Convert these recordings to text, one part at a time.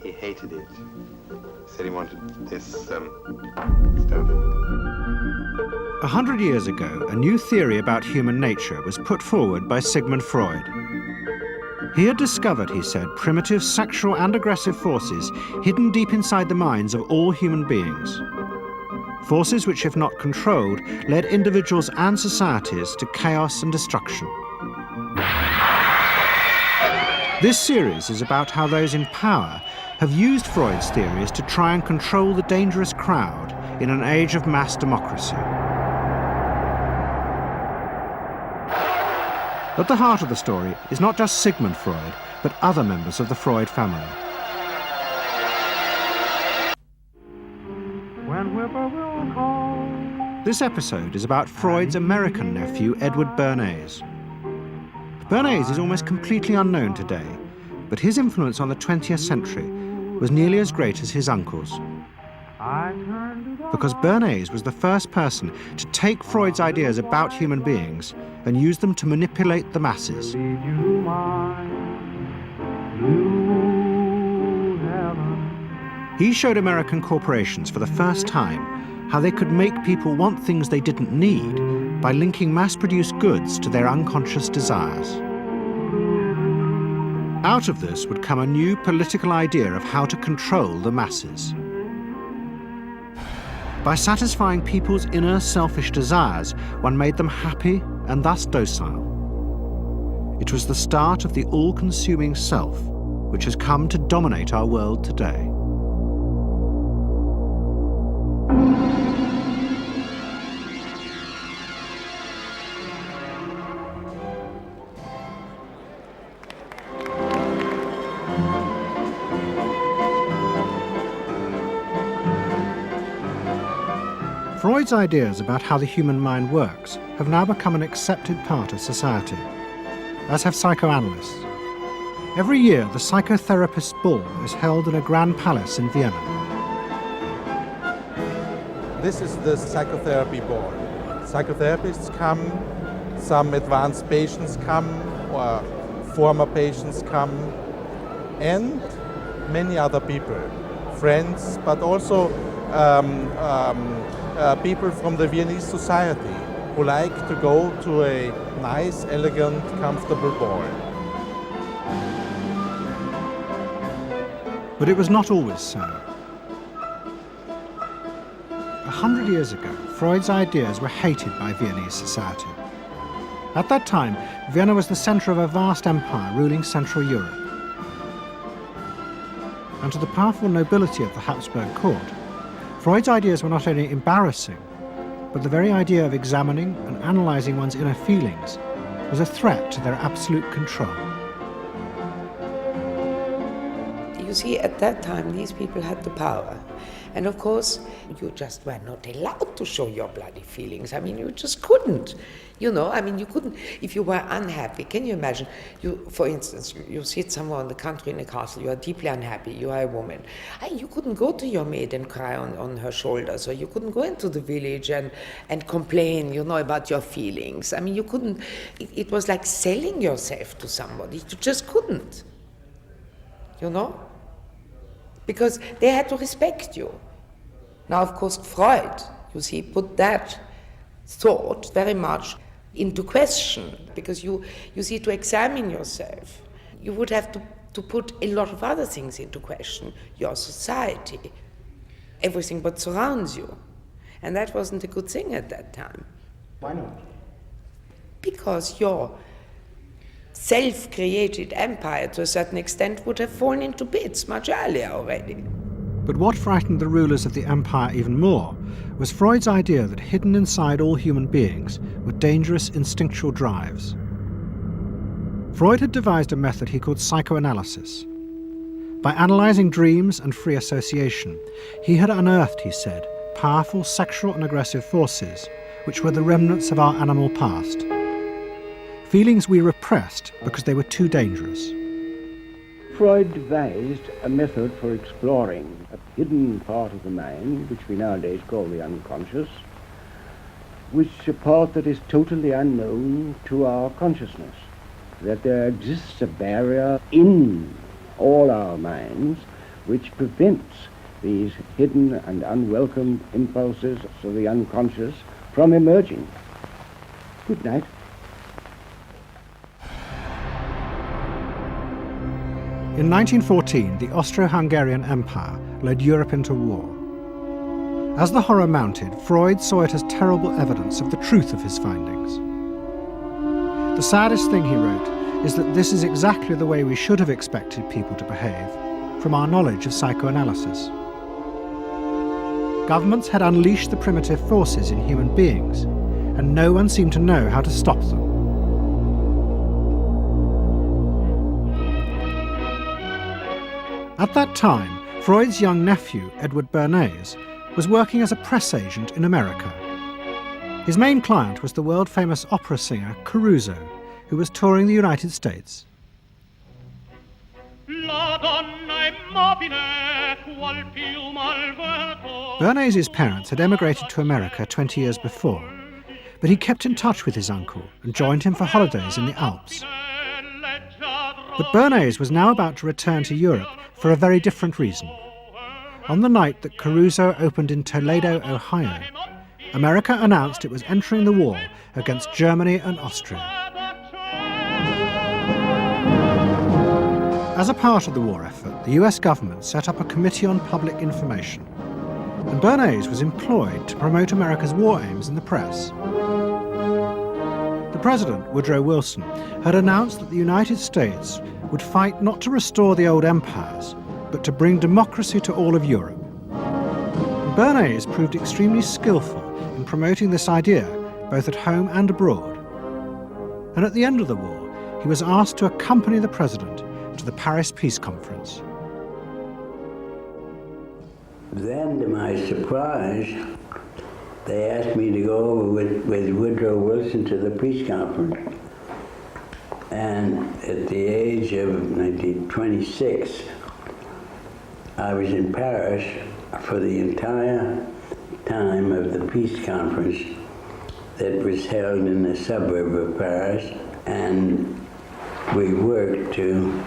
he hated it. Said he wanted this stuff. 100 years ago, a new theory about human nature was put forward by Sigmund Freud. He had discovered, he said, primitive sexual and aggressive forces hidden deep inside the minds of all human beings. Forces which, if not controlled, led individuals and societies to chaos and destruction. This series is about how those in power have used Freud's theories to try and control the dangerous crowd in an age of mass democracy. At the heart of the story is not just Sigmund Freud, but other members of the Freud family. This episode is about Freud's American nephew, Edward Bernays. Bernays is almost completely unknown today, but his influence on the 20th century was nearly as great as his uncle's. Because Bernays was the first person to take Freud's ideas about human beings and use them to manipulate the masses. He showed American corporations for the first time how they could make people want things they didn't need by linking mass-produced goods to their unconscious desires. Out of this would come a new political idea of how to control the masses. By satisfying people's inner selfish desires, one made them happy and thus docile. It was the start of the all-consuming self, which has come to dominate our world today. Freud's ideas about how the human mind works have now become an accepted part of society, as have psychoanalysts. Every year, the psychotherapist's ball is held in a grand palace in Vienna. This is the psychotherapy ball. Psychotherapists come, some advanced patients come, or former patients come, and many other people, friends, but also people from the Viennese society who like to go to a nice, elegant, comfortable ball. But it was not always so. 100 years ago, Freud's ideas were hated by Viennese society. At that time, Vienna was the center of a vast empire ruling Central Europe. And to the powerful nobility of the Habsburg court, Freud's ideas were not only embarrassing, but the very idea of examining and analyzing one's inner feelings was a threat to their absolute control. You see, at that time, these people had the power. And of course, you just were not allowed to show your bloody feelings. I mean, you just couldn't. You know, I mean, you couldn't, if you were unhappy. Can you imagine, for instance, you sit somewhere in the country in a castle, you are deeply unhappy, you are a woman. You couldn't go to your maid and cry on her shoulders, or you couldn't go into the village and complain, you know, about your feelings. I mean, you couldn't, it was like selling yourself to somebody. You just couldn't, you know? Because they had to respect you. Now, of course, Freud, you see, put that thought very much into question, because you see, to examine yourself, you would have to put a lot of other things into question, your society, everything what surrounds you. And that wasn't a good thing at that time. Why not? Because your self-created empire, to a certain extent, would have fallen into bits much earlier already. But what frightened the rulers of the empire even more was Freud's idea that hidden inside all human beings were dangerous instinctual drives. Freud had devised a method he called psychoanalysis. By analyzing dreams and free association, he had unearthed, he said, powerful sexual and aggressive forces, which were the remnants of our animal past. Feelings we repressed because they were too dangerous. Freud devised a method for exploring a hidden part of the mind, which we nowadays call the unconscious, which is a part that is totally unknown to our consciousness, that there exists a barrier in all our minds, which prevents these hidden and unwelcome impulses of the unconscious from emerging. Good night. In 1914, the Austro-Hungarian Empire led Europe into war. As the horror mounted, Freud saw it as terrible evidence of the truth of his findings. The saddest thing, he wrote, is that this is exactly the way we should have expected people to behave, from our knowledge of psychoanalysis. Governments had unleashed the primitive forces in human beings, and no one seemed to know how to stop them. At that time, Freud's young nephew, Edward Bernays, was working as a press agent in America. His main client was the world-famous opera singer Caruso, who was touring the United States. Bernays' parents had emigrated to America 20 years before, but he kept in touch with his uncle and joined him for holidays in the Alps. But Bernays was now about to return to Europe for a very different reason. On the night that Caruso opened in Toledo, Ohio, America announced it was entering the war against Germany and Austria. As a part of the war effort, the US government set up a Committee on Public Information, and Bernays was employed to promote America's war aims in the press. The President, Woodrow Wilson, had announced that the United States would fight not to restore the old empires, but to bring democracy to all of Europe. And Bernays proved extremely skillful in promoting this idea, both at home and abroad. And at the end of the war, he was asked to accompany the President to the Paris Peace Conference. Then, to my surprise, they asked me to go over with Woodrow Wilson to the peace conference. And at the age of 26, I was in Paris for the entire time of the peace conference that was held in the suburb of Paris, and we worked to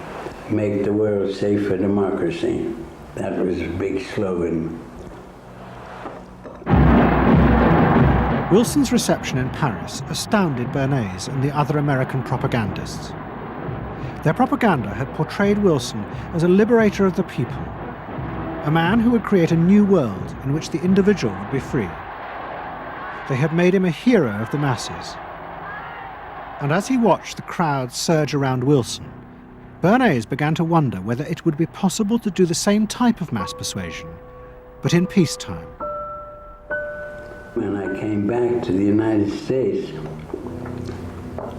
make the world safe for democracy. That was a big slogan. Wilson's reception in Paris astounded Bernays and the other American propagandists. Their propaganda had portrayed Wilson as a liberator of the people, a man who would create a new world in which the individual would be free. They had made him a hero of the masses. And as he watched the crowd surge around Wilson, Bernays began to wonder whether it would be possible to do the same type of mass persuasion, but in peacetime. When I came back to the United States,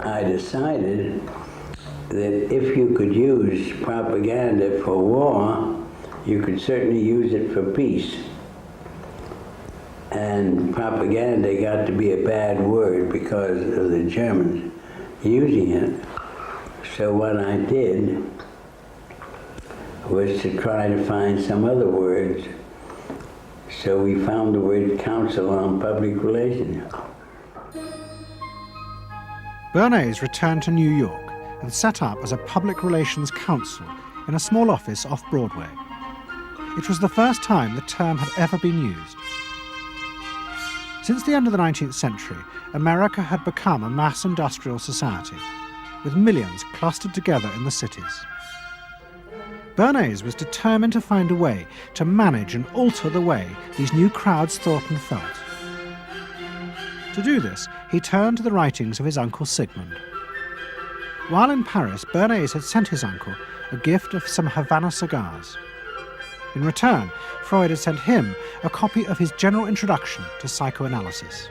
I decided that if you could use propaganda for war, you could certainly use it for peace. And propaganda got to be a bad word because of the Germans using it. So what I did was to try to find some other words. So we found the word Council on Public Relations. Bernays returned to New York and set up as a public relations counsel in a small office off Broadway. It was the first time the term had ever been used. Since the end of the 19th century, America had become a mass industrial society, with millions clustered together in the cities. Bernays was determined to find a way to manage and alter the way these new crowds thought and felt. To do this, he turned to the writings of his uncle Sigmund. While in Paris, Bernays had sent his uncle a gift of some Havana cigars. In return, Freud had sent him a copy of his general introduction to psychoanalysis.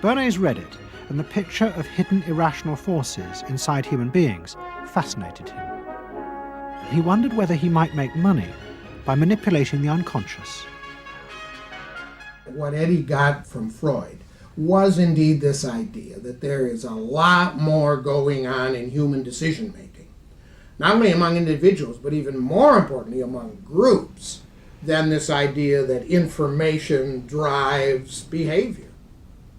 Bernays read it, and the picture of hidden irrational forces inside human beings fascinated him. He wondered whether he might make money by manipulating the unconscious. What Eddie got from Freud was indeed this idea that there is a lot more going on in human decision-making, not only among individuals, but even more importantly among groups, than this idea that information drives behavior.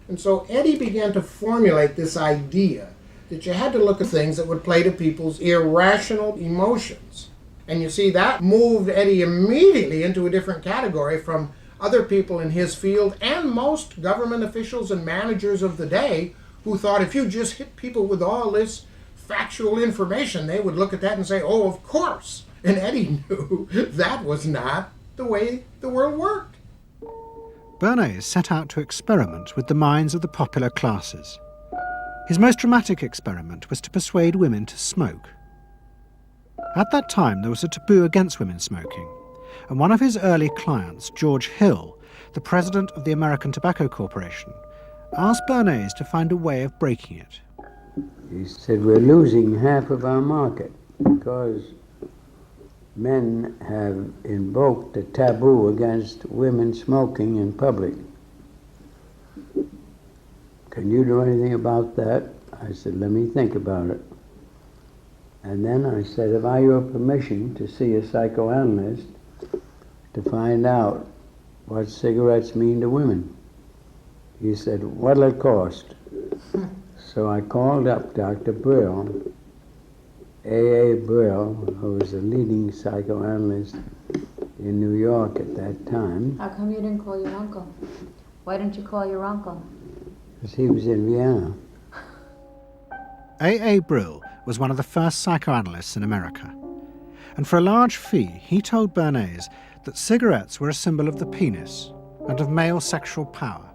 And so Eddie began to formulate this idea that you had to look at things that would play to people's irrational emotions And you see, that moved Eddie immediately into a different category from other people in his field and most government officials and managers of the day who thought if you just hit people with all this factual information, they would look at that and say, oh, of course. And Eddie knew that was not the way the world worked. Bernays set out to experiment with the minds of the popular classes. His most dramatic experiment was to persuade women to smoke. At that time, there was a taboo against women smoking, and one of his early clients, George Hill, the president of the American Tobacco Corporation, asked Bernays to find a way of breaking it. He said, we're losing half of our market because men have invoked a taboo against women smoking in public. Can you do anything about that? I said, let me think about it. And then I said, have I your permission to see a psychoanalyst to find out what cigarettes mean to women? He said, what'll it cost? So I called up Dr. Brill, A.A. Brill, who was a leading psychoanalyst in New York at that time. How come you didn't call your uncle? Why didn't you call your uncle? Because he was in Vienna. A.A. Brill was one of the first psychoanalysts in America. And for a large fee, he told Bernays that cigarettes were a symbol of the penis and of male sexual power.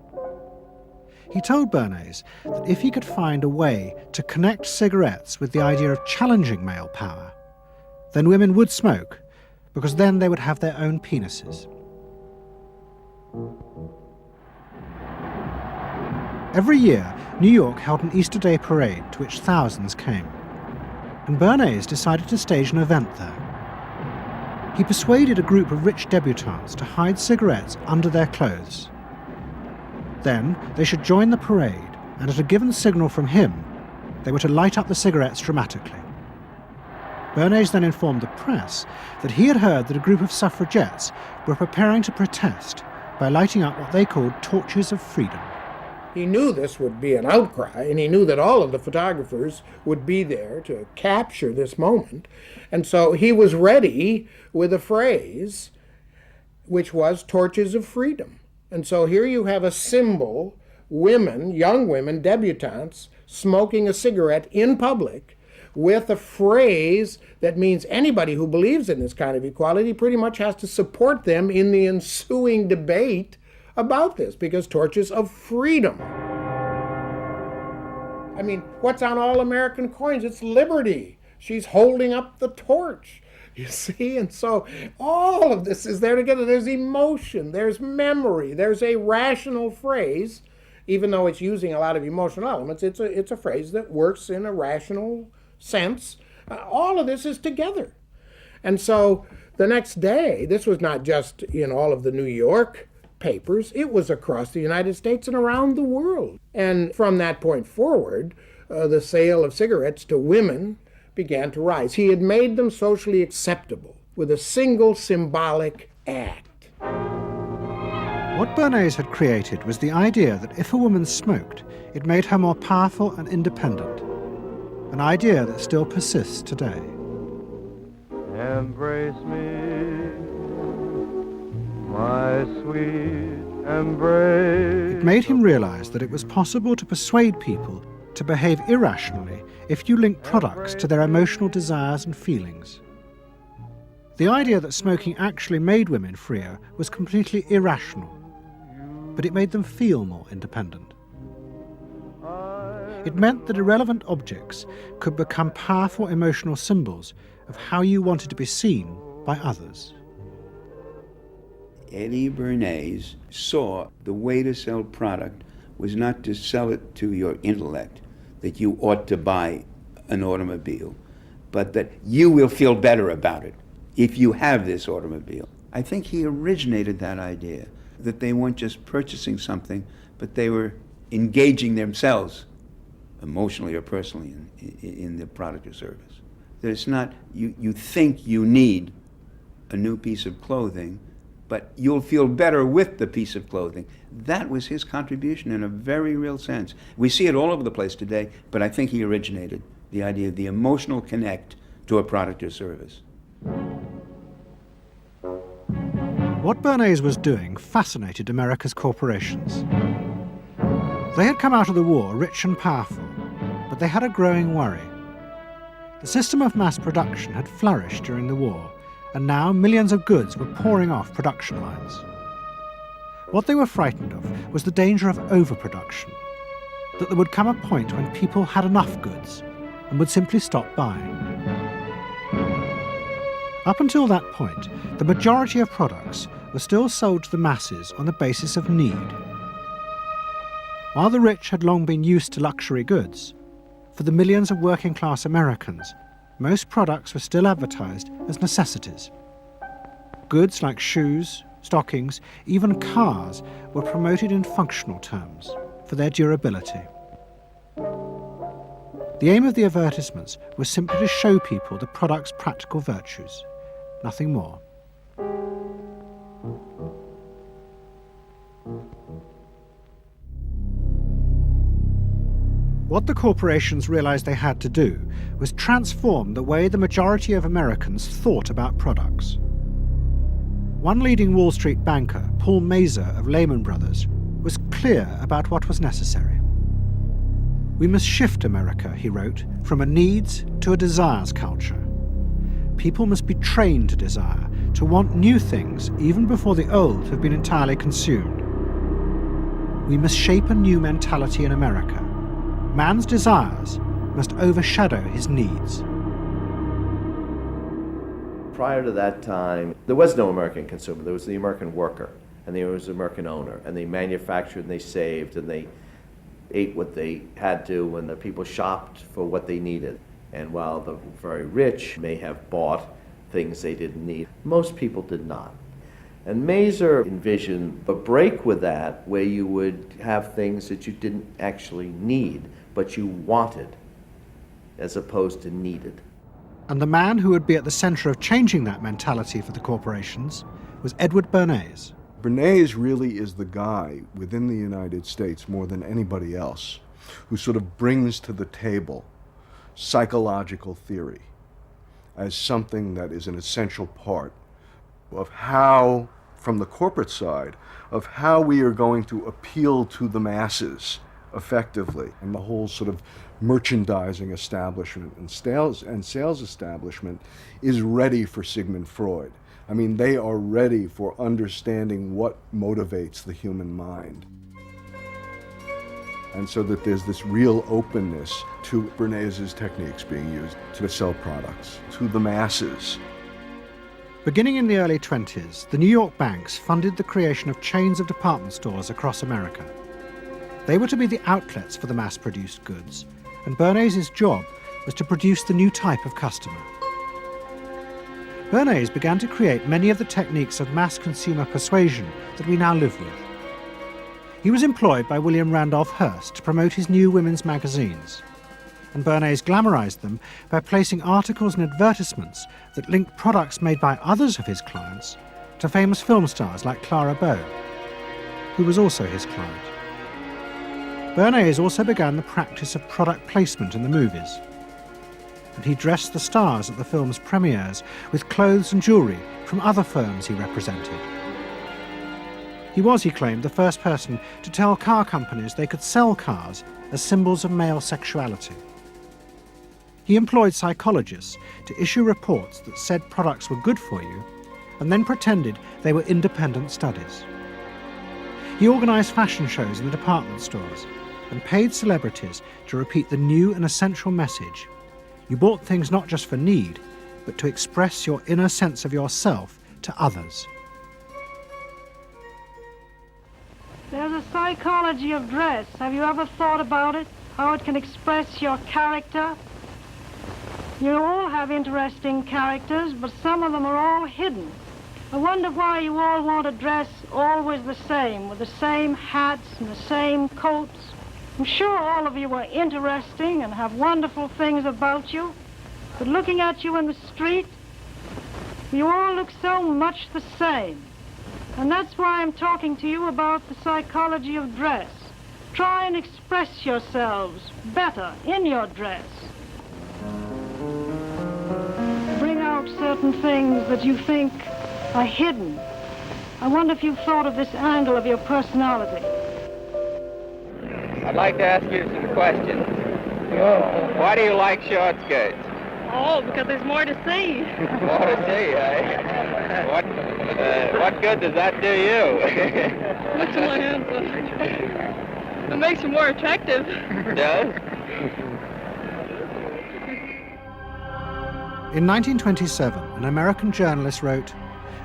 He told Bernays that if he could find a way to connect cigarettes with the idea of challenging male power, then women would smoke, because then they would have their own penises. Every year, New York held an Easter Day parade to which thousands came, and Bernays decided to stage an event there. He persuaded a group of rich debutantes to hide cigarettes under their clothes. Then they should join the parade, and at a given signal from him, they were to light up the cigarettes dramatically. Bernays then informed the press that he had heard that a group of suffragettes were preparing to protest by lighting up what they called torches of freedom. He knew this would be an outcry, and he knew that all of the photographers would be there to capture this moment. And so he was ready with a phrase, which was torches of freedom. And so here you have a symbol, women, young women, debutantes, smoking a cigarette in public with a phrase that means anybody who believes in this kind of equality pretty much has to support them in the ensuing debate about this, because torches of freedom. I mean, what's on all American coins? It's liberty. She's holding up the torch. You see, and so all of this is there together. There's emotion, there's memory, there's a rational phrase, even though it's using a lot of emotional elements. It's a phrase that works in a rational sense. All of this is together. And so the next day, this was not just in all of the New York papers, it was across the United States and around the world. And from that point forward, the sale of cigarettes to women began to rise. He had made them socially acceptable with a single symbolic act. What Bernays had created was the idea that if a woman smoked, it made her more powerful and independent, an idea that still persists today. Embrace me, my sweet embrace. It made him realize that it was possible to persuade people to behave irrationally if you link products to their emotional desires and feelings. The idea that smoking actually made women freer was completely irrational, but it made them feel more independent. It meant that irrelevant objects could become powerful emotional symbols of how you wanted to be seen by others. Eddie Bernays saw the way to sell product was not to sell it to your intellect, that you ought to buy an automobile, but that you will feel better about it if you have this automobile. I think he originated that idea, that they weren't just purchasing something, but they were engaging themselves emotionally or personally in the product or service. That it's not, you think you need a new piece of clothing, but you'll feel better with the piece of clothing. That was his contribution in a very real sense. We see it all over the place today, but I think he originated the idea of the emotional connect to a product or service. What Bernays was doing fascinated America's corporations. They had come out of the war rich and powerful, but they had a growing worry. The system of mass production had flourished during the war, and now millions of goods were pouring off production lines. What they were frightened of was the danger of overproduction, that there would come a point when people had enough goods and would simply stop buying. Up until that point, the majority of products were still sold to the masses on the basis of need. While the rich had long been used to luxury goods, for the millions of working-class Americans, most products were still advertised as necessities. Goods like shoes, stockings, even cars were promoted in functional terms for their durability. The aim of the advertisements was simply to show people the product's practical virtues, nothing more. What the corporations realized they had to do was transform the way the majority of Americans thought about products. One leading Wall Street banker, Paul Mazur of Lehman Brothers, was clear about what was necessary. "We must shift America," he wrote, "from a needs to a desires culture. People must be trained to desire, to want new things even before the old have been entirely consumed. We must shape a new mentality in America. Man's desires must overshadow his needs." Prior to that time, there was no American consumer. There was the American worker, and there was the American owner, and they manufactured and they saved and they ate what they had to, and the people shopped for what they needed. And while the very rich may have bought things they didn't need, most people did not. And Mazur envisioned a break with that, where you would have things that you didn't actually need, but you wanted, as opposed to needed. And the man who would be at the center of changing that mentality for the corporations was Edward Bernays. Bernays really is the guy within the United States, more than anybody else, who sort of brings to the table psychological theory as something that is an essential part of how, from the corporate side, of how we are going to appeal to the masses effectively. And the whole sort of merchandising establishment and sales establishment is ready for Sigmund Freud. I mean, they are ready for understanding what motivates the human mind. And so that there's this real openness to Bernays' techniques being used to sell products to the masses. Beginning in the early 20s, the New York banks funded the creation of chains of department stores across America. They were to be the outlets for the mass-produced goods, and Bernays' job was to produce the new type of customer. Bernays began to create many of the techniques of mass consumer persuasion that we now live with. He was employed by William Randolph Hearst to promote his new women's magazines, and Bernays glamorized them by placing articles and advertisements that linked products made by others of his clients to famous film stars like Clara Bow, who was also his client. Bernays also began the practice of product placement in the movies, and he dressed the stars at the film's premieres with clothes and jewelry from other firms he represented. He was, he claimed, the first person to tell car companies they could sell cars as symbols of male sexuality. He employed psychologists to issue reports that said products were good for you, and then pretended they were independent studies. He organized fashion shows in the department stores and paid celebrities to repeat the new and essential message: you bought things not just for need, but to express your inner sense of yourself to others. There's a psychology of dress. Have you ever thought about it? How it can express your character? You all have interesting characters, but some of them are all hidden. I wonder why you all want to dress always the same, with the same hats and the same coats. I'm sure all of you are interesting and have wonderful things about you, but looking at you in the street, you all look so much the same. And that's why I'm talking to you about the psychology of dress. Try and express yourselves better in your dress. Bring out certain things that you think are hidden. I wonder if you've thought of this angle of your personality. I'd like to ask you some questions. Why do you like short skirts? Oh, because there's more to see. More to see, eh? What good does that do you? Much my handsome. It makes you more attractive. It does? In 1927, an American journalist wrote,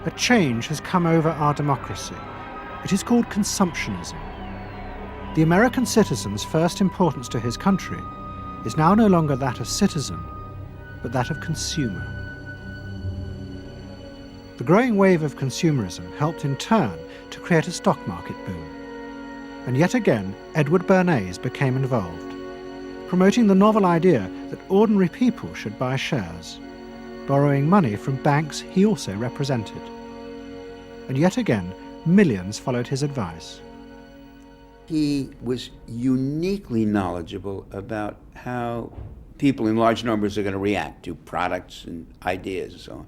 "A change has come over our democracy. It is called consumptionism. The American citizen's first importance to his country is now no longer that of citizen, but that of consumer." The growing wave of consumerism helped in turn to create a stock market boom. And yet again, Edward Bernays became involved, promoting the novel idea that ordinary people should buy shares, borrowing money from banks he also represented. And yet again, millions followed his advice. He was uniquely knowledgeable about how people in large numbers are going to react to products and ideas and so on.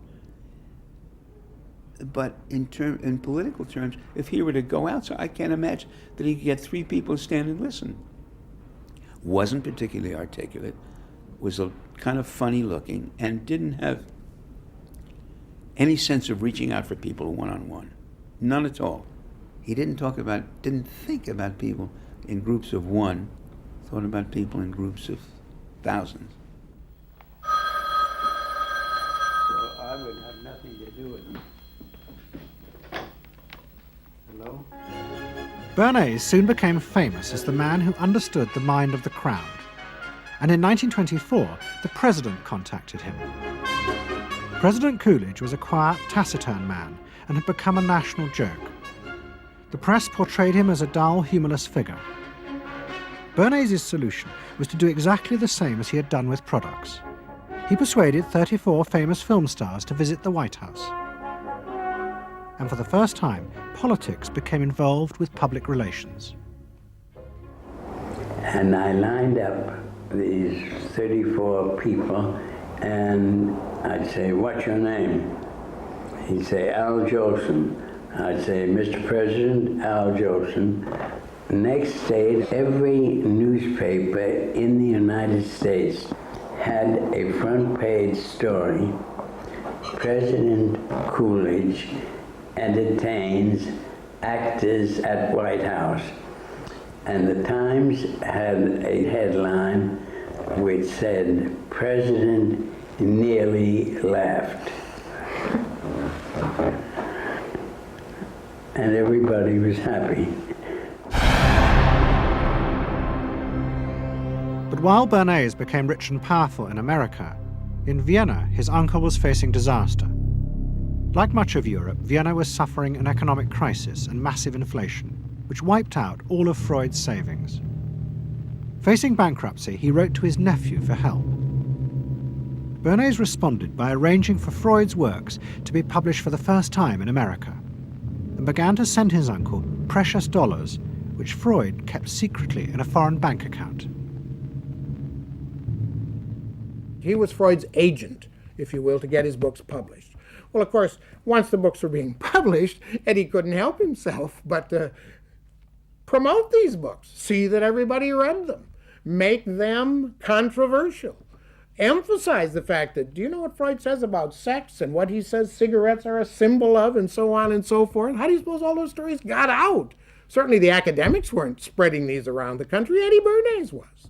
But in political terms, if he were to go out, so I can't imagine that he could get 3 people to stand and listen. Wasn't particularly articulate, was a kind of funny looking, and didn't have any sense of reaching out for people one-on-one. None at all. He didn't think about people in groups of one, thought about people in groups of thousands. So I would have nothing to do with them. Hello? Bernays soon became famous as the man who understood the mind of the crowd. And in 1924, the president contacted him. President Coolidge was a quiet, taciturn man and had become a national joke. The press portrayed him as a dull, humorless figure. Bernays' solution was to do exactly the same as he had done with products. He persuaded 34 famous film stars to visit the White House. And for the first time, politics became involved with public relations. And I lined up these 34 people, and I'd say, "What's your name?" He'd say, "Al Jolson." I'd say, "Mr. President, Al Jolson." Next day, every newspaper in the United States had a front page story. President Coolidge entertains actors at White House. And the Times had a headline which said, "President nearly laughed." And everybody was happy. But while Bernays became rich and powerful in America, in Vienna his uncle was facing disaster. Like much of Europe, Vienna was suffering an economic crisis and massive inflation, which wiped out all of Freud's savings. Facing bankruptcy, he wrote to his nephew for help. Bernays responded by arranging for Freud's works to be published for the first time in America, and began to send his uncle precious dollars, which Freud kept secretly in a foreign bank account. He was Freud's agent, if you will, to get his books published. Well, of course, once the books were being published, Eddie couldn't help himself but promote these books, see that everybody read them, make them controversial, emphasize the fact that, do you know what Freud says about sex and what he says cigarettes are a symbol of and so on and so forth? How do you suppose all those stories got out? Certainly the academics weren't spreading these around the country. Eddie Bernays was.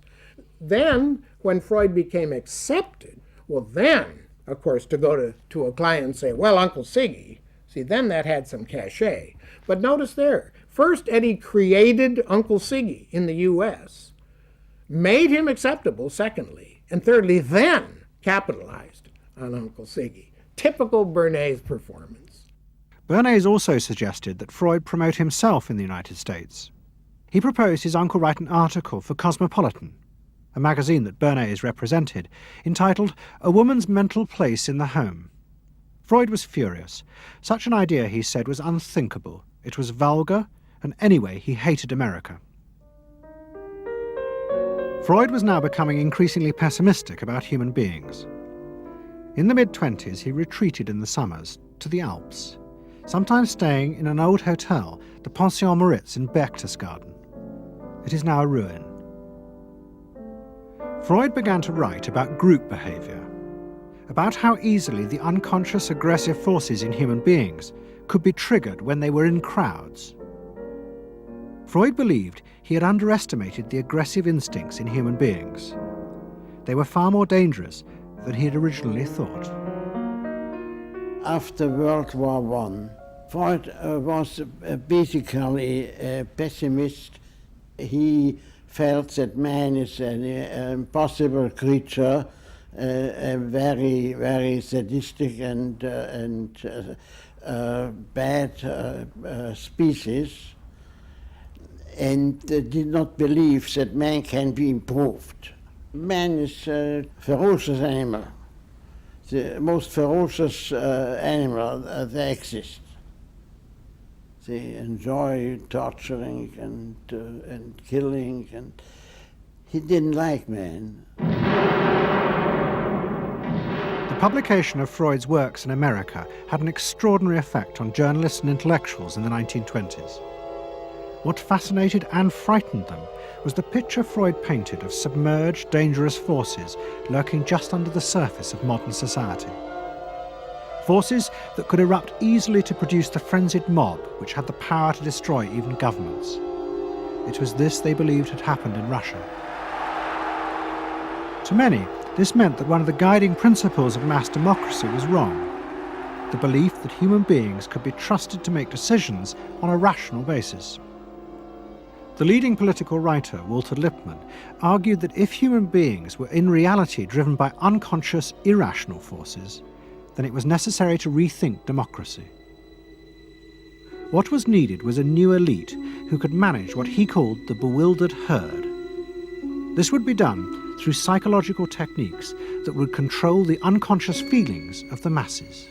Then, when Freud became accepted, well then, of course, to go to a client and say, "Well, Uncle Siggy," see, then that had some cachet. But notice there, first Eddie created Uncle Siggy in the U.S., made him acceptable, secondly, and thirdly, then capitalized on Uncle Siggy. Typical Bernays performance. Bernays also suggested that Freud promote himself in the United States. He proposed his uncle write an article for Cosmopolitan, a magazine that Bernays represented, entitled "A Woman's Mental Place in the Home." Freud was furious. Such an idea, he said, was unthinkable. It was vulgar, and anyway, he hated America. Freud was now becoming increasingly pessimistic about human beings. In the mid-20s, he retreated in the summers to the Alps, sometimes staying in an old hotel, the Pension Moritz in Berchtesgaden. It is now a ruin. Freud began to write about group behavior, about how easily the unconscious aggressive forces in human beings could be triggered when they were in crowds. Freud believed he had underestimated the aggressive instincts in human beings. They were far more dangerous than he had originally thought. After World War I, Freud was basically a pessimist. He felt that man is an impossible creature, a very, very sadistic and bad species, and did not believe that man can be improved. Man is a ferocious animal, the most ferocious animal that exists. They enjoy torturing and killing, and he didn't like man. The publication of Freud's works in America had an extraordinary effect on journalists and intellectuals in the 1920s. What fascinated and frightened them was the picture Freud painted of submerged, dangerous forces lurking just under the surface of modern society. Forces that could erupt easily to produce the frenzied mob which had the power to destroy even governments. It was this they believed had happened in Russia. To many, this meant that one of the guiding principles of mass democracy was wrong. The belief that human beings could be trusted to make decisions on a rational basis. The leading political writer, Walter Lippmann, argued that if human beings were in reality driven by unconscious, irrational forces, then it was necessary to rethink democracy. What was needed was a new elite who could manage what he called the bewildered herd. This would be done through psychological techniques that would control the unconscious feelings of the masses.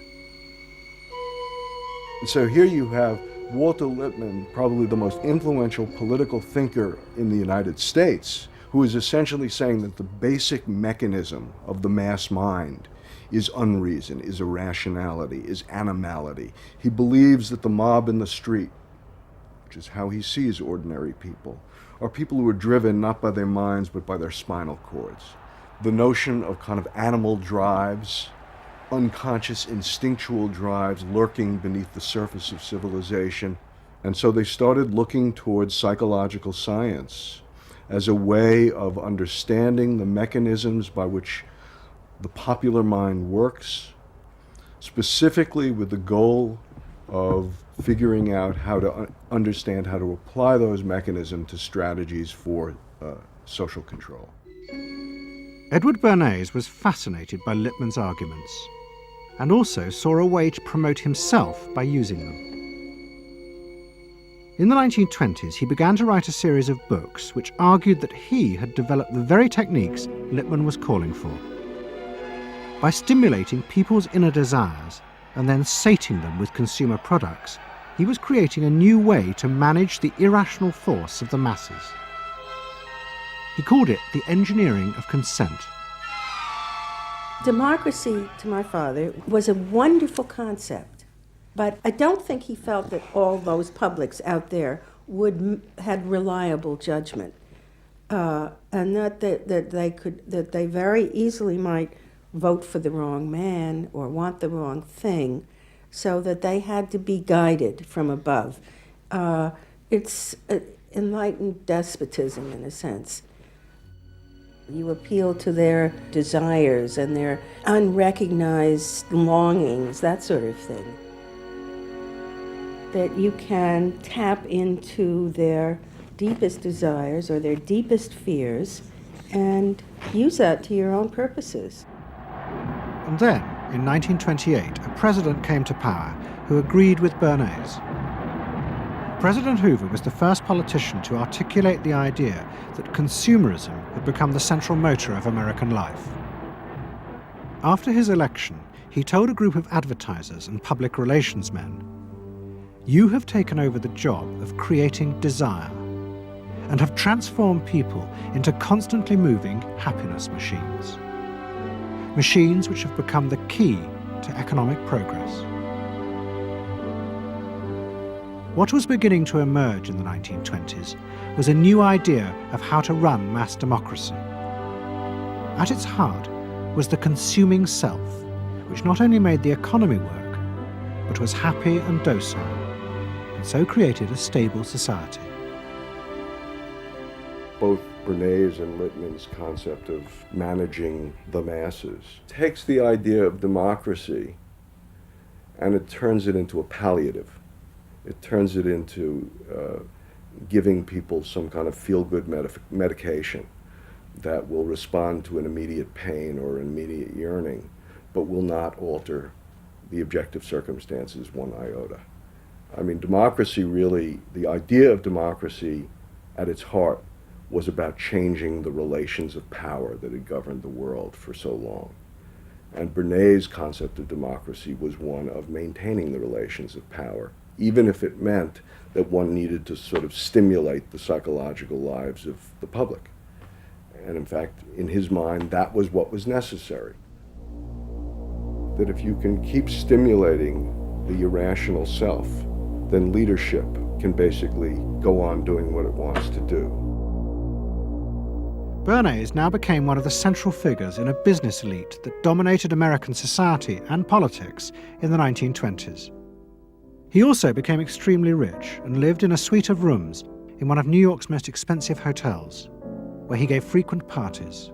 So here you have Walter Lippmann, probably the most influential political thinker in the United States, who is essentially saying that the basic mechanism of the mass mind is unreason, is irrationality, is animality. He believes that the mob in the street, which is how he sees ordinary people, are people who are driven not by their minds but by their spinal cords. The notion of kind of animal drives, unconscious instinctual drives lurking beneath the surface of civilization. And so they started looking towards psychological science as a way of understanding the mechanisms by which the popular mind works, specifically with the goal of figuring out how to understand how to apply those mechanisms to strategies for social control. Edward Bernays was fascinated by Lippmann's arguments and also saw a way to promote himself by using them. In the 1920s, he began to write a series of books which argued that he had developed the very techniques Lippmann was calling for. By stimulating people's inner desires and then sating them with consumer products, he was creating a new way to manage the irrational force of the masses. He called it the engineering of consent. Democracy, to my father, was a wonderful concept, but I don't think he felt that all those publics out there had reliable judgment, and that they very easily might vote for the wrong man or want the wrong thing, so that they had to be guided from above. It's enlightened despotism in a sense. You appeal to their desires and their unrecognized longings, that sort of thing. That you can tap into their deepest desires or their deepest fears and use that to your own purposes. And then, in 1928, a president came to power who agreed with Bernays. President Hoover was the first politician to articulate the idea that consumerism had become the central motor of American life. After his election, he told a group of advertisers and public relations men, "You have taken over the job of creating desire and have transformed people into constantly moving happiness machines. Machines which have become the key to economic progress." What was beginning to emerge in the 1920s was a new idea of how to run mass democracy. At its heart was the consuming self, which not only made the economy work, but was happy and docile, and so created a stable society. Both Bernays and Littman's concept of managing the masses takes the idea of democracy and it turns it into a palliative. It turns it into giving people some kind of feel-good medication that will respond to an immediate pain or an immediate yearning, but will not alter the objective circumstances one iota. I mean, democracy really, the idea of democracy at its heart was about changing the relations of power that had governed the world for so long. And Bernays' concept of democracy was one of maintaining the relations of power, even if it meant that one needed to sort of stimulate the psychological lives of the public. And in fact, in his mind, that was what was necessary. That if you can keep stimulating the irrational self, then leadership can basically go on doing what it wants to do. Bernays now became one of the central figures in a business elite that dominated American society and politics in the 1920s. He also became extremely rich and lived in a suite of rooms in one of New York's most expensive hotels, where he gave frequent parties.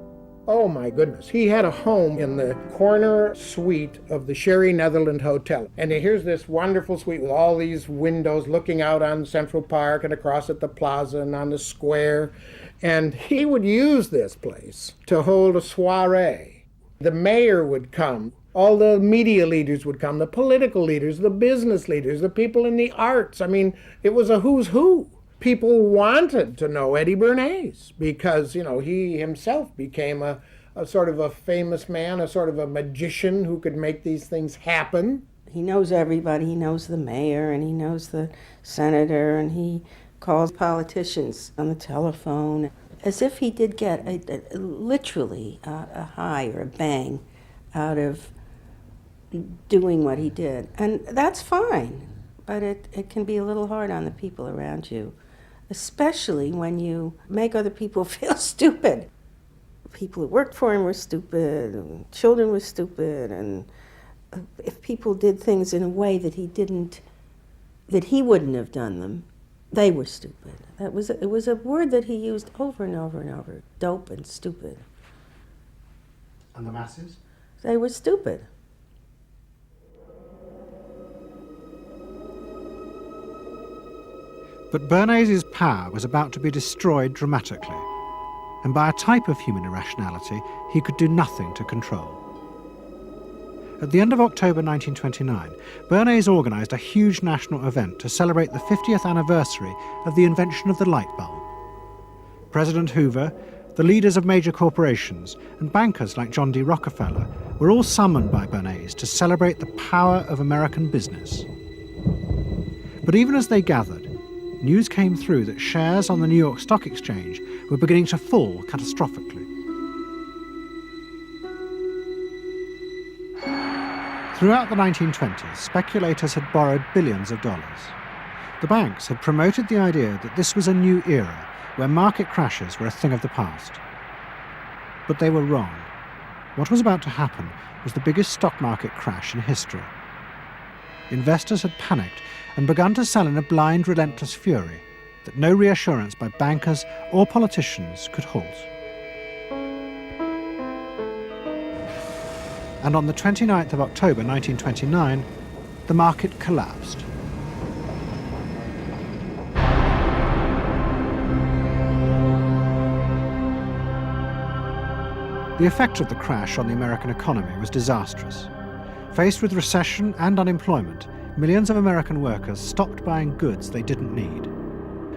Oh my goodness. He had a home in the corner suite of the Sherry Netherland Hotel. And here's this wonderful suite with all these windows looking out on Central Park and across at the plaza and on the square. And he would use this place to hold a soiree. The mayor would come. All the media leaders would come, the political leaders, the business leaders, the people in the arts. I mean, it was a who's who. People wanted to know Eddie Bernays because, you know, he himself became a sort of a famous man, a sort of a magician who could make these things happen. He knows everybody. He knows the mayor and he knows the senator and he calls politicians on the telephone as if he did get literally a high or a bang out of doing what he did. And that's fine, but it can be a little hard on the people around you, especially when you make other people feel stupid. People who worked for him were stupid, and children were stupid, and if people did things in a way that he wouldn't have done them, they were stupid. It was a word that he used over and over and over, dope and stupid. And the masses? They were stupid. But Bernays' power was about to be destroyed dramatically, and by a type of human irrationality he could do nothing to control. At the end of October 1929, Bernays organised a huge national event to celebrate the 50th anniversary of the invention of the light bulb. President Hoover, the leaders of major corporations, and bankers like John D. Rockefeller were all summoned by Bernays to celebrate the power of American business. But even as they gathered, news came through that shares on the New York Stock Exchange were beginning to fall catastrophically. Throughout the 1920s, speculators had borrowed billions of dollars. The banks had promoted the idea that this was a new era where market crashes were a thing of the past. But they were wrong. What was about to happen was the biggest stock market crash in history. Investors had panicked and begun to sell in a blind, relentless fury that no reassurance by bankers or politicians could halt. And on the 29th of October 1929, the market collapsed. The effect of the crash on the American economy was disastrous. Faced with recession and unemployment, millions of American workers stopped buying goods they didn't need.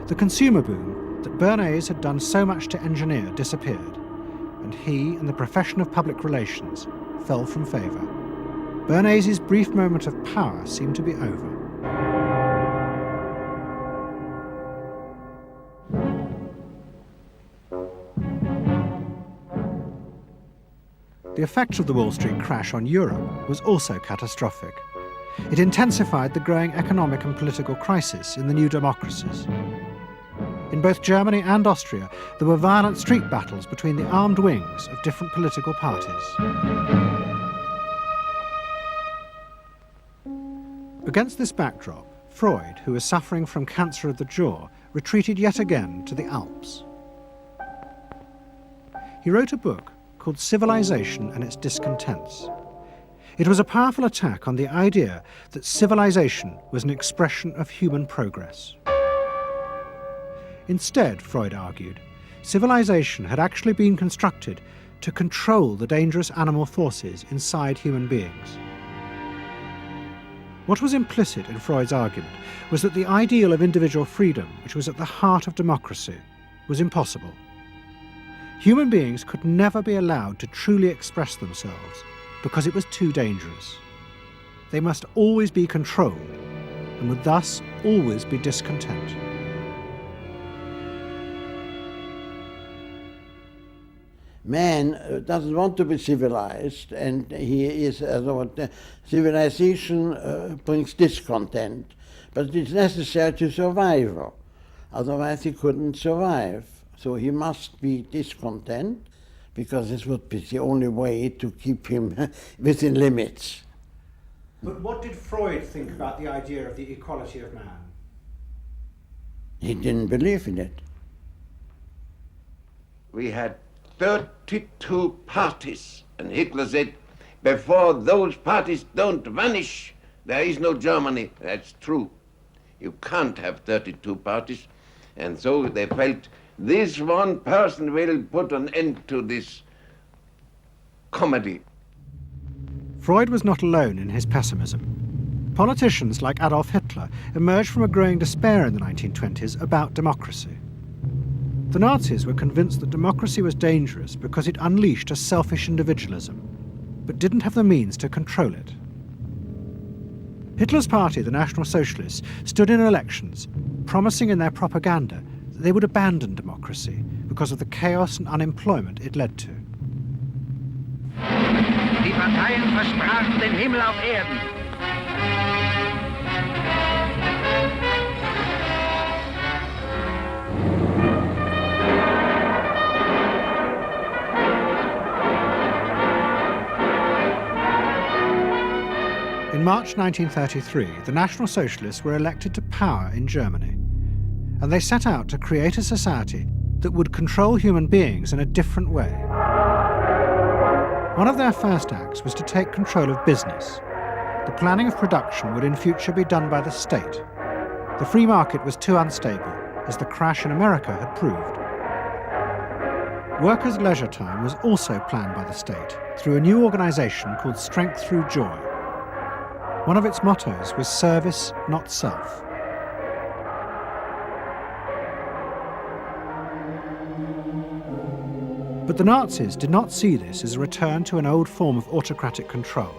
The consumer boom that Bernays had done so much to engineer disappeared, and he and the profession of public relations fell from favour. Bernays' brief moment of power seemed to be over. The effect of the Wall Street crash on Europe was also catastrophic. It intensified the growing economic and political crisis in the new democracies. In both Germany and Austria, there were violent street battles between the armed wings of different political parties. Against this backdrop, Freud, who was suffering from cancer of the jaw, retreated yet again to the Alps. He wrote a book called Civilization and Its Discontents. It was a powerful attack on the idea that civilization was an expression of human progress. Instead, Freud argued, civilization had actually been constructed to control the dangerous animal forces inside human beings. What was implicit in Freud's argument was that the ideal of individual freedom, which was at the heart of democracy, was impossible. Human beings could never be allowed to truly express themselves because it was too dangerous. They must always be controlled and would thus always be discontent. Man doesn't want to be civilized, and he is, civilization brings discontent, but it's necessary to survival. Otherwise he couldn't survive. So he must be discontent, because this would be the only way to keep him within limits. But what did Freud think about the idea of the equality of man? He didn't believe in it. We had 32 parties, and Hitler said, before those parties don't vanish, there is no Germany. That's true. You can't have 32 parties, and so they felt this one person will put an end to this comedy. Freud was not alone in his pessimism. Politicians like Adolf Hitler emerged from a growing despair in the 1920s about democracy. The Nazis were convinced that democracy was dangerous because it unleashed a selfish individualism, but didn't have the means to control it. Hitler's party, the National Socialists, stood in elections, promising in their propaganda that they would abandon democracy because of the chaos and unemployment it led to. Die Parteien versprachen den Himmel auf Erden. In March 1933, the National Socialists were elected to power in Germany, and they set out to create a society that would control human beings in a different way. One of their first acts was to take control of business. The planning of production would in future be done by the state. The free market was too unstable, as the crash in America had proved. Workers' leisure time was also planned by the state through a new organization called Strength Through Joy. One of its mottos was service, not self. But the Nazis did not see this as a return to an old form of autocratic control.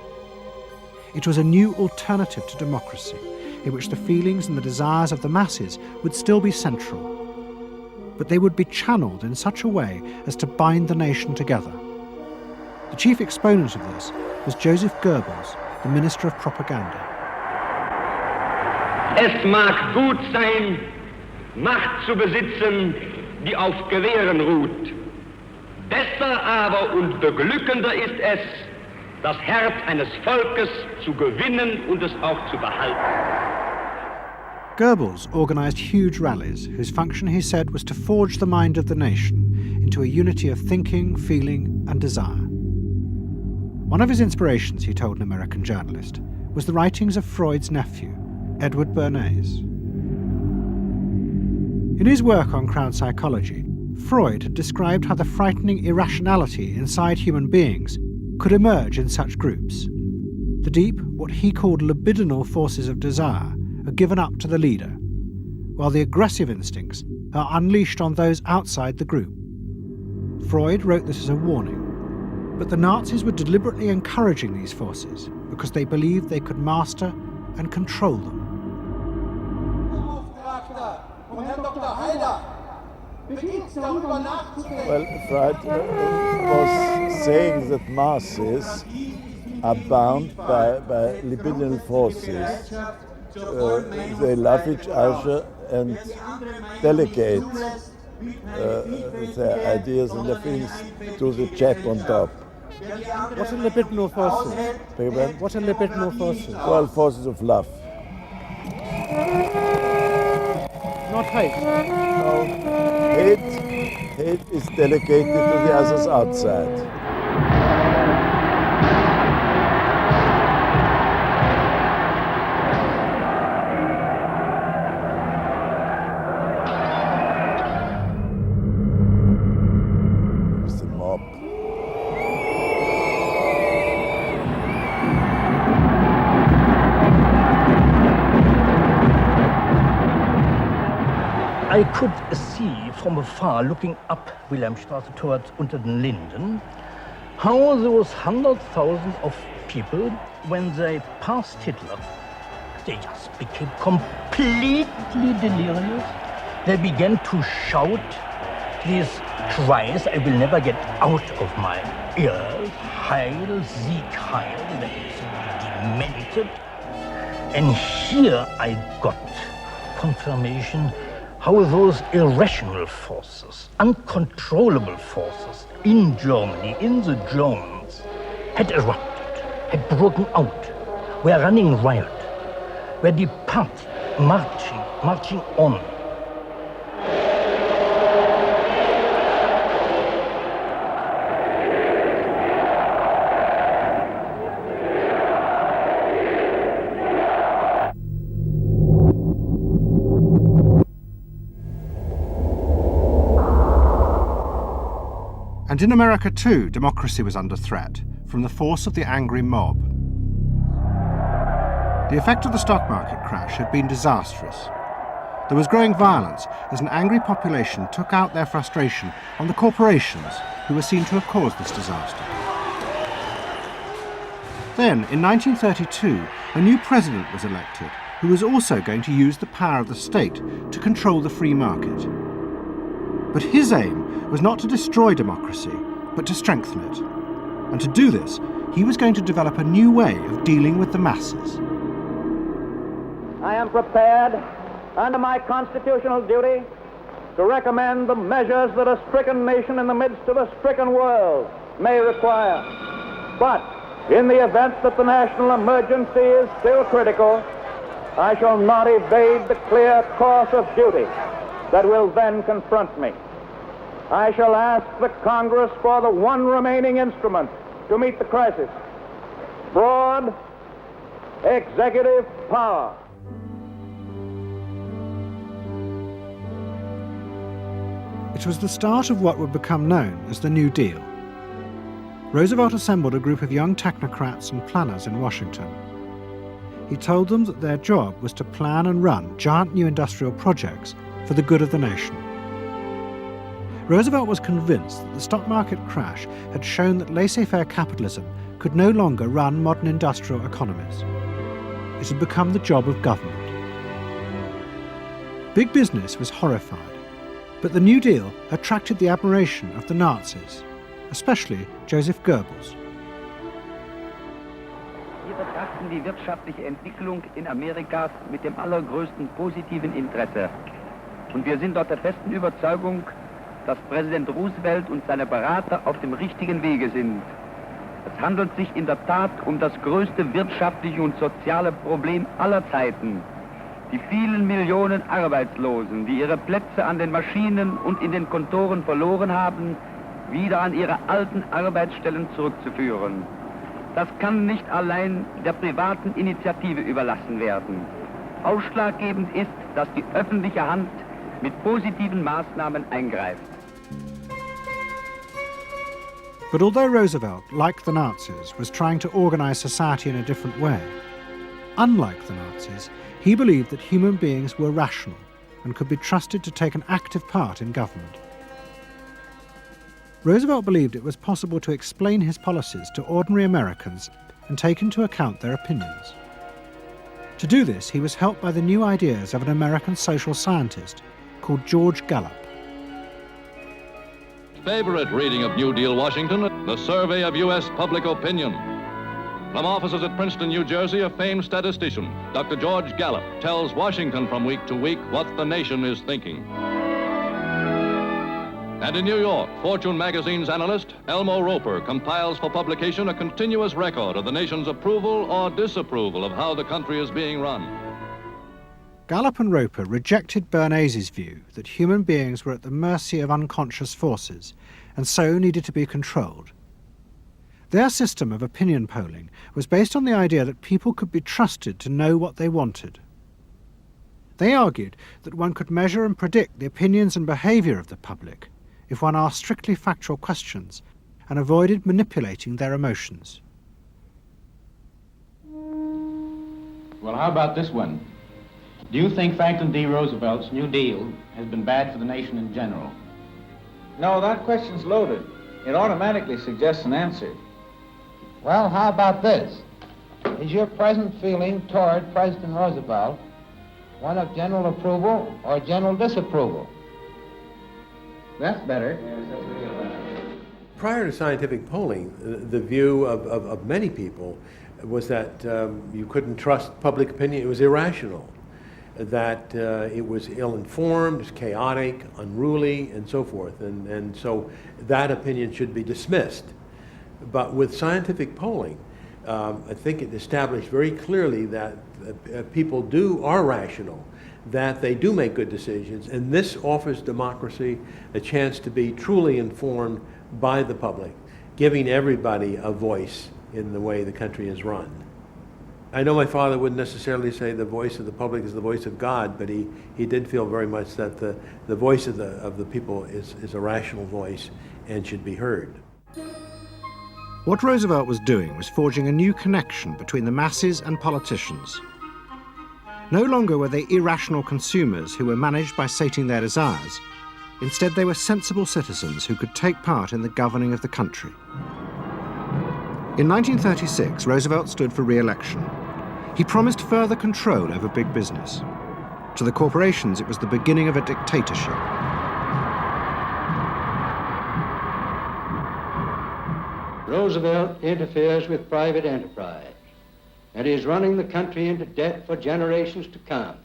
It was a new alternative to democracy, in which the feelings and the desires of the masses would still be central, but they would be channeled in such a way as to bind the nation together. The chief exponent of this was Joseph Goebbels, the Minister of Propaganda. Es mag gut sein, Macht zu besitzen, die auf Gewehren ruht. Besser aber und beglückender ist es, das Herz eines Volkes zu gewinnen und es auch zu behalten. Goebbels organized huge rallies whose function, he said, was to forge the mind of the nation into a unity of thinking, feeling, and desire. One of his inspirations, he told an American journalist, was the writings of Freud's nephew, Edward Bernays. In his work on crowd psychology, Freud had described how the frightening irrationality inside human beings could emerge in such groups. The deep, what he called libidinal forces of desire, are given up to the leader, while the aggressive instincts are unleashed on those outside the group. Freud wrote this as a warning, but the Nazis were deliberately encouraging these forces because they believed they could master and control them. Well, Freud was saying that masses are bound by libidinal forces. They love each other and delegate their ideas and their feelings to the chap on top. What are libidinal forces? What are libidinal forces? Well, forces of love. Not hate? No. Hate is delegated to the others outside. I could see from afar, looking up Wilhelmstraße towards unter den Linden, how those 100,000 of people, when they passed Hitler, they just became completely delirious. They began to shout these cries I will never get out of my ears. Heil, Sieg, Heil. They were demented. And here I got confirmation how those irrational forces, uncontrollable forces in Germany, in the Germans, had erupted, had broken out, were running riot, were departing, marching on. And in America too, democracy was under threat from the force of the angry mob. The effect of the stock market crash had been disastrous. There was growing violence as an angry population took out their frustration on the corporations who were seen to have caused this disaster. Then, in 1932, a new president was elected who was also going to use the power of the state to control the free market. But his aim was not to destroy democracy, but to strengthen it. And to do this, he was going to develop a new way of dealing with the masses. I am prepared, under my constitutional duty, to recommend the measures that a stricken nation in the midst of a stricken world may require. But in the event that the national emergency is still critical, I shall not evade the clear course of duty that will then confront me. I shall ask the Congress for the one remaining instrument to meet the crisis: broad executive power. It was the start of what would become known as the New Deal. Roosevelt assembled a group of young technocrats and planners in Washington. He told them that their job was to plan and run giant new industrial projects for the good of the nation. Roosevelt was convinced that the stock market crash had shown that laissez-faire capitalism could no longer run modern industrial economies. It had become the job of government. Big business was horrified, but the New Deal attracted the admiration of the Nazis, especially Joseph Goebbels. Wir betrachten die wirtschaftliche Entwicklung in Amerika mit dem allergrößten positiven Interesse. Und wir sind dort der festen Überzeugung, dass Präsident Roosevelt und seine Berater auf dem richtigen Wege sind. Es handelt sich in der Tat um das größte wirtschaftliche und soziale Problem aller Zeiten. Die vielen Millionen Arbeitslosen, die ihre Plätze an den Maschinen und in den Kontoren verloren haben, wieder an ihre alten Arbeitsstellen zurückzuführen. Das kann nicht allein der privaten Initiative überlassen werden. Ausschlaggebend ist, dass die öffentliche Hand mit positiven Maßnahmen eingreift. But although Roosevelt, like the Nazis, was trying to organize society in a different way, unlike the Nazis, he believed that human beings were rational and could be trusted to take an active part in government. Roosevelt believed it was possible to explain his policies to ordinary Americans and take into account their opinions. To do this, he was helped by the new ideas of an American social scientist called George Gallup. Favorite reading of New Deal Washington, the survey of U.S. public opinion. From offices at Princeton, New Jersey, a famed statistician, Dr. George Gallup, tells Washington from week to week what the nation is thinking. And in New York, Fortune magazine's analyst, Elmo Roper, compiles for publication a continuous record of the nation's approval or disapproval of how the country is being run. Gallup and Roper rejected Bernays' view that human beings were at the mercy of unconscious forces and so needed to be controlled. Their system of opinion polling was based on the idea that people could be trusted to know what they wanted. They argued that one could measure and predict the opinions and behaviour of the public if one asked strictly factual questions and avoided manipulating their emotions. Well, how about this one? Do you think Franklin D. Roosevelt's New Deal has been bad for the nation in general? No, that question's loaded. It automatically suggests an answer. Well, how about this? Is your present feeling toward President Roosevelt one of general approval or general disapproval? That's better. Prior to scientific polling, the view of many people was that you couldn't trust public opinion. It was irrational, that it was ill-informed, it was chaotic, unruly, and so forth. And so that opinion should be dismissed. But with scientific polling, I think it established very clearly that people are rational, that they do make good decisions, and this offers democracy a chance to be truly informed by the public, giving everybody a voice in the way the country is run. I know my father wouldn't necessarily say the voice of the public is the voice of God, but he did feel very much that the voice of the people is a rational voice and should be heard. What Roosevelt was doing was forging a new connection between the masses and politicians. No longer were they irrational consumers who were managed by sating their desires. Instead, they were sensible citizens who could take part in the governing of the country. In 1936, Roosevelt stood for re-election. He promised further control over big business. To the corporations, it was the beginning of a dictatorship. Roosevelt interferes with private enterprise and is running the country into debt for generations to come.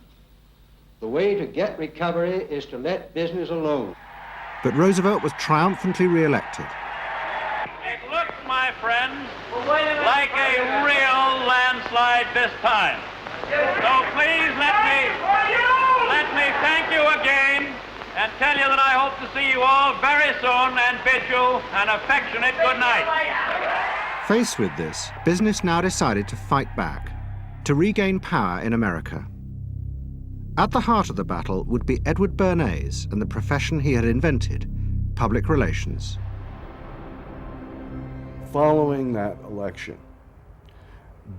The way to get recovery is to let business alone. But Roosevelt was triumphantly re-elected. It looks, my friends, like a real landslide this time. So please let me thank you again and tell you that I hope to see you all very soon and bid you an affectionate good night. Faced with this, business now decided to fight back, to regain power in America. At the heart of the battle would be Edward Bernays and the profession he had invented, public relations. Following that election,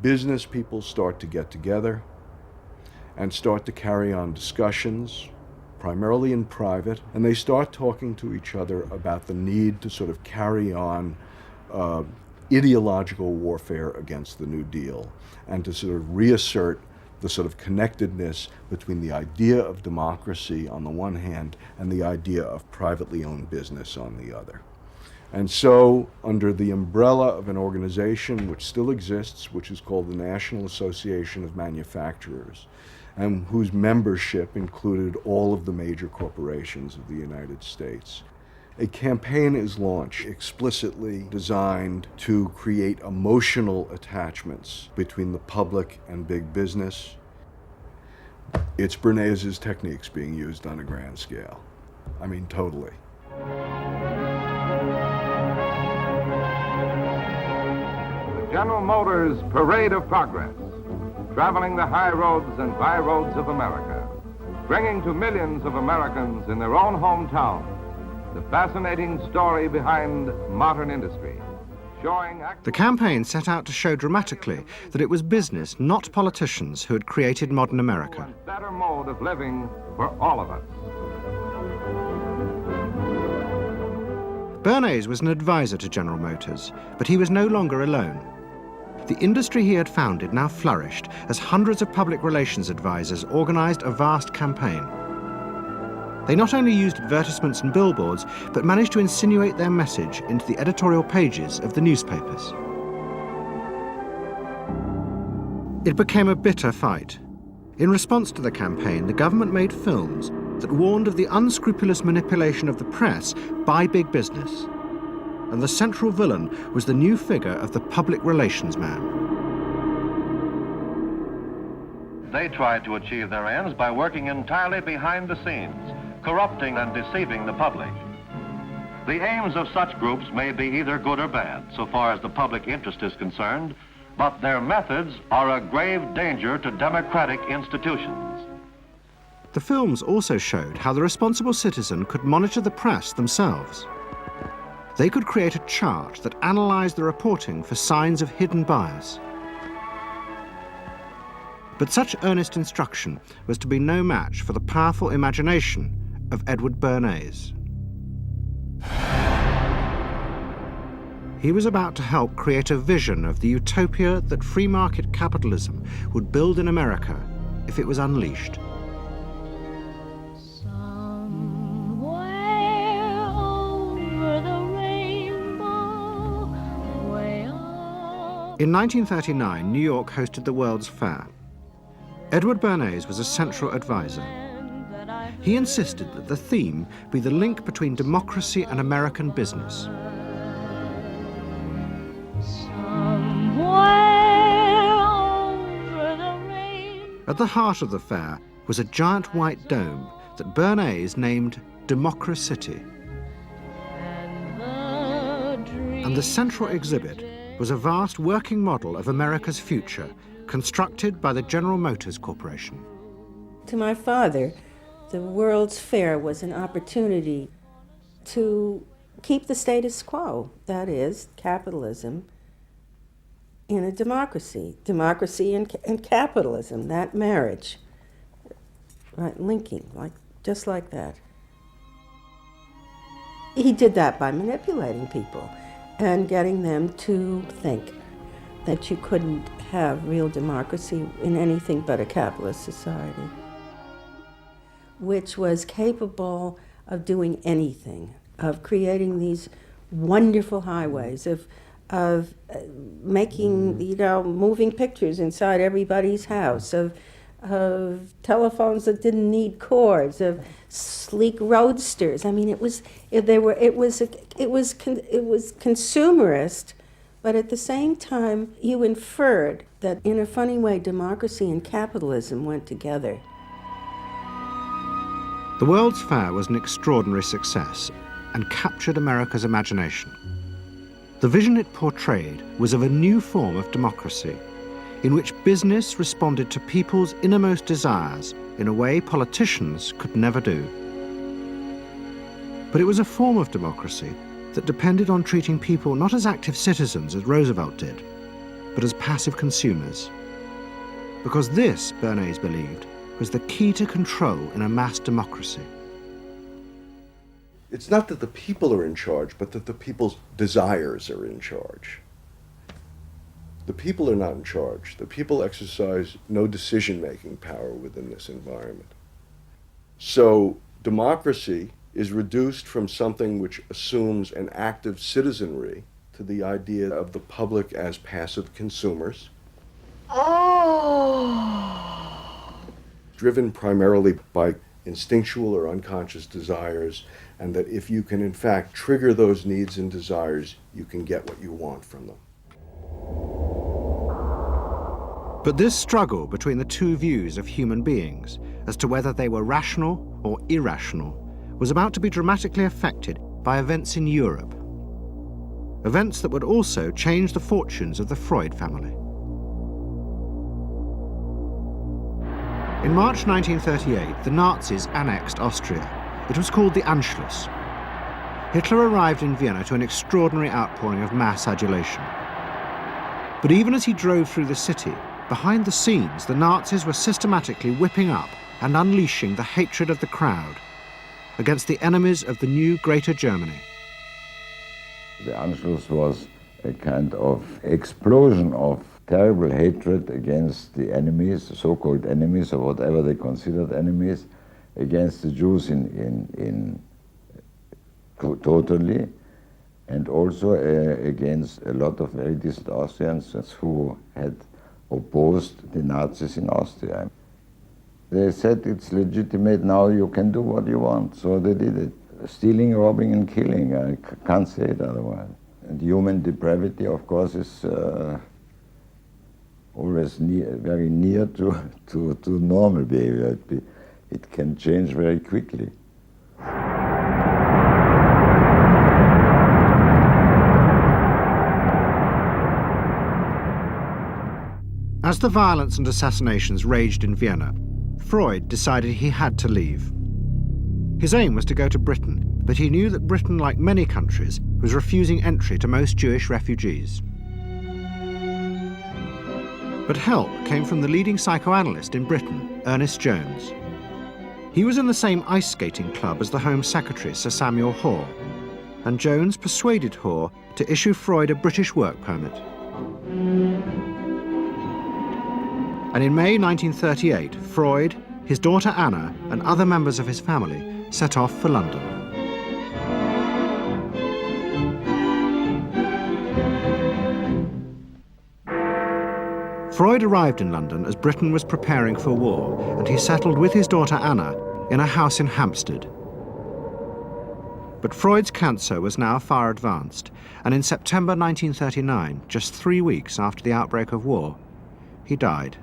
business people start to get together and start to carry on discussions, primarily in private, and they start talking to each other about the need to sort of carry on ideological warfare against the New Deal and to sort of reassert the sort of connectedness between the idea of democracy on the one hand and the idea of privately owned business on the other. And so, under the umbrella of an organization which still exists, which is called the National Association of Manufacturers, and whose membership included all of the major corporations of the United States, a campaign is launched explicitly designed to create emotional attachments between the public and big business. It's Bernays' techniques being used on a grand scale. I mean, totally. The General Motors Parade of Progress, traveling the high roads and byroads of America, bringing to millions of Americans in their own hometown the fascinating story behind modern industry, showing... The campaign set out to show dramatically that it was business, not politicians, who had created modern America. A better mode of living for all of us. Bernays was an advisor to General Motors, but he was no longer alone. The industry he had founded now flourished as hundreds of public relations advisors organized a vast campaign. They not only used advertisements and billboards, but managed to insinuate their message into the editorial pages of the newspapers. It became a bitter fight. In response to the campaign, the government made films that warned of the unscrupulous manipulation of the press by big business. And the central villain was the new figure of the public relations man. They tried to achieve their ends by working entirely behind the scenes, corrupting and deceiving the public. The aims of such groups may be either good or bad, so far as the public interest is concerned, but their methods are a grave danger to democratic institutions. The films also showed how the responsible citizen could monitor the press themselves. They could create a chart that analyzed the reporting for signs of hidden bias. But such earnest instruction was to be no match for the powerful imagination of Edward Bernays. He was about to help create a vision of the utopia that free market capitalism would build in America if it was unleashed. In 1939, New York hosted the World's Fair. Edward Bernays was a central advisor. He insisted that the theme be the link between democracy and American business. At the heart of the fair was a giant white dome that Bernays named Democracy. And the central exhibit was a vast working model of America's future, constructed by the General Motors Corporation. To my father, the World's Fair was an opportunity to keep the status quo, that is, capitalism, in a democracy. Democracy and capitalism, that marriage, right, linking, just like that. He did that by manipulating people and getting them to think that you couldn't have real democracy in anything but a capitalist society, which was capable of doing anything, of creating these wonderful highways, of making, moving pictures inside everybody's house, of telephones that didn't need cords, of sleek roadsters. I mean, it was consumerist, but at the same time, you inferred that in a funny way, democracy and capitalism went together. The World's Fair was an extraordinary success and captured America's imagination. The vision it portrayed was of a new form of democracy, in which business responded to people's innermost desires in a way politicians could never do. But it was a form of democracy that depended on treating people not as active citizens, as Roosevelt did, but as passive consumers. Because this, Bernays believed, was the key to control in a mass democracy. It's not that the people are in charge, but that the people's desires are in charge. The people are not in charge. The people exercise no decision-making power within this environment. So democracy is reduced from something which assumes an active citizenry to the idea of the public as passive consumers. Driven primarily by instinctual or unconscious desires, and that if you can in fact trigger those needs and desires, you can get what you want from them. But this struggle between the two views of human beings as to whether they were rational or irrational was about to be dramatically affected by events in Europe. Events that would also change the fortunes of the Freud family. In March 1938, the Nazis annexed Austria. It was called the Anschluss. Hitler arrived in Vienna to an extraordinary outpouring of mass adulation. But even as he drove through the city, behind the scenes, the Nazis were systematically whipping up and unleashing the hatred of the crowd against the enemies of the new Greater Germany. The Anschluss was a kind of explosion of terrible hatred against the enemies, the so-called enemies, or whatever they considered enemies, against the Jews totally, and also against a lot of very decent Austrians who had opposed the Nazis in Austria. They said it's legitimate, now you can do what you want, so they did it. Stealing, robbing and killing, I can't say it otherwise. And human depravity, of course, is always very near to normal behavior. It can change very quickly. As the violence and assassinations raged in Vienna, Freud decided he had to leave. His aim was to go to Britain, but he knew that Britain, like many countries, was refusing entry to most Jewish refugees. But help came from the leading psychoanalyst in Britain, Ernest Jones. He was in the same ice skating club as the Home Secretary, Sir Samuel Hoare, and Jones persuaded Hoare to issue Freud a British work permit. And in May 1938, Freud, his daughter Anna, and other members of his family set off for London. Freud arrived in London as Britain was preparing for war, and he settled with his daughter Anna in a house in Hampstead. But Freud's cancer was now far advanced, and in September 1939, just 3 weeks after the outbreak of war, he died.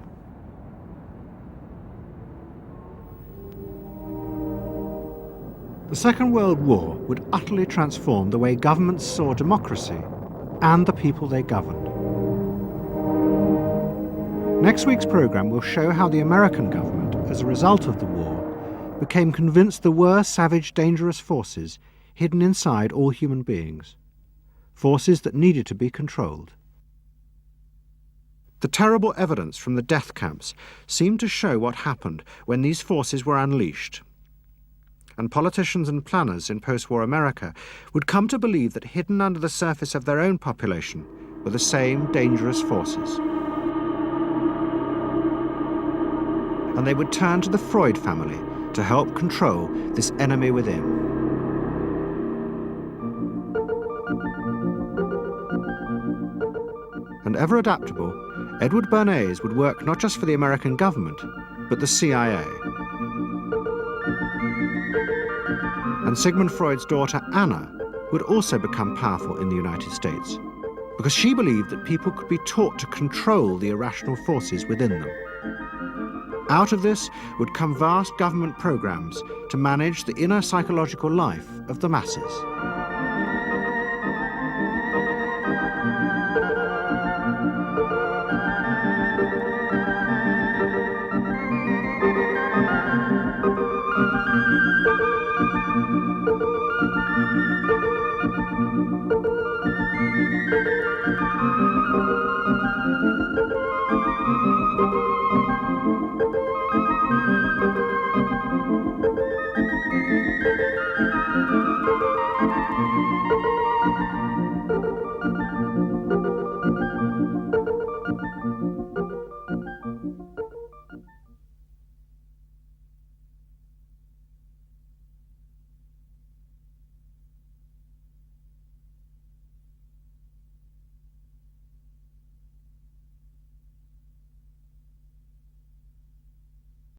The Second World War would utterly transform the way governments saw democracy and the people they governed. Next week's programme will show how the American government, as a result of the war, became convinced there were savage, dangerous forces hidden inside all human beings, forces that needed to be controlled. The terrible evidence from the death camps seemed to show what happened when these forces were unleashed. And politicians and planners in post-war America would come to believe that hidden under the surface of their own population were the same dangerous forces. And they would turn to the Freud family to help control this enemy within. And ever adaptable, Edward Bernays would work not just for the American government, but the CIA. And Sigmund Freud's daughter, Anna, would also become powerful in the United States because she believed that people could be taught to control the irrational forces within them. Out of this would come vast government programs to manage the inner psychological life of the masses.